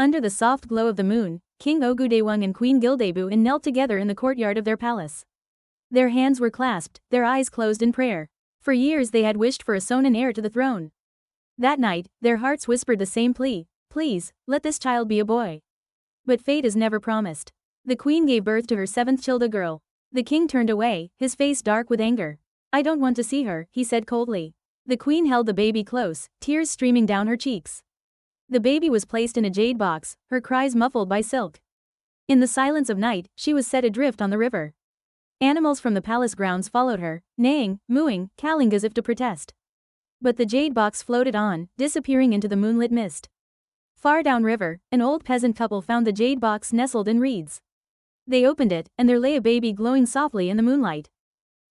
Under the soft glow of the moon, King Ogudewang and Queen Gildebu knelt together in the courtyard of their palace. Their hands were clasped, their eyes closed in prayer. For years they had wished for a Sonan heir to the throne. That night, their hearts whispered the same plea, please, let this child be a boy. But fate is never promised. The queen gave birth to her seventh child, a girl. The king turned away, his face dark with anger. I don't want to see her, he said coldly. The queen held the baby close, tears streaming down her cheeks. The baby was placed in a jade box, her cries muffled by silk. In the silence of night, she was set adrift on the river. Animals from the palace grounds followed her, neighing, mooing, calling as if to protest. But the jade box floated on, disappearing into the moonlit mist. Far downriver, an old peasant couple found the jade box nestled in reeds. They opened it, and there lay a baby glowing softly in the moonlight.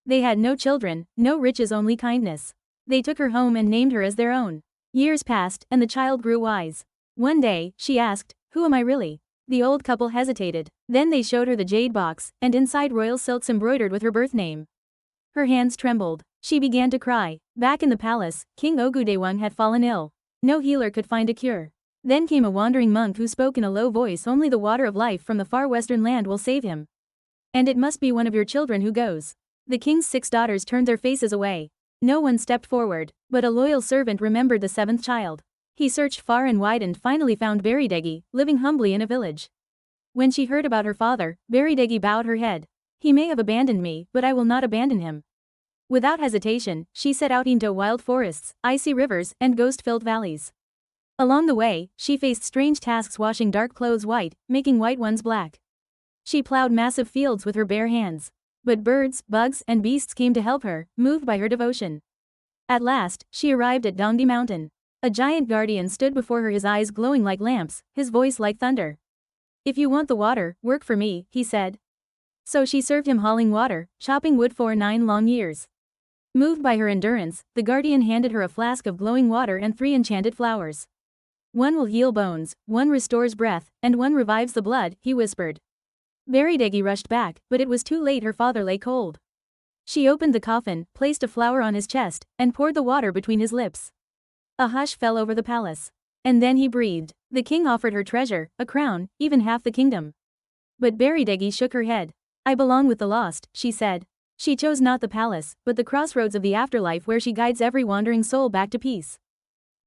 They had no children, no riches, only kindness. They took her home and named her as their own. Years passed, and the child grew wise. One day, she asked, who am I really? The old couple hesitated. Then they showed her the jade box, and inside royal silks embroidered with her birth name. Her hands trembled. She began to cry. Back in the palace, King Ogudewang had fallen ill. No healer could find a cure. Then came a wandering monk who spoke in a low voice, only the water of life from the far western land will save him. And it must be one of your children who goes. The king's 6 daughters turned their faces away. No one stepped forward, but a loyal servant remembered the 7th child. He searched far and wide and finally found Baridegi, living humbly in a village. When she heard about her father, Baridegi bowed her head. He may have abandoned me, but I will not abandon him. Without hesitation, she set out into wild forests, icy rivers, and ghost-filled valleys. Along the way, she faced strange tasks, washing dark clothes white, making white ones black. She plowed massive fields with her bare hands. But birds, bugs, and beasts came to help her, moved by her devotion. At last, she arrived at Dongdi Mountain. A giant guardian stood before her, his eyes glowing like lamps, his voice like thunder. If you want the water, work for me, he said. So she served him, hauling water, chopping wood for 9 long years. Moved by her endurance, the guardian handed her a flask of glowing water and 3 enchanted flowers. One will heal bones, one restores breath, and one revives the blood, he whispered. Baridegi rushed back, but it was too late. Her father lay cold. She opened the coffin, placed a flower on his chest, and poured the water between his lips. A hush fell over the palace. And then he breathed. The king offered her treasure, a crown, even half the kingdom. But Baridegi shook her head. I belong with the lost, she said. She chose not the palace, but the crossroads of the afterlife, where she guides every wandering soul back to peace.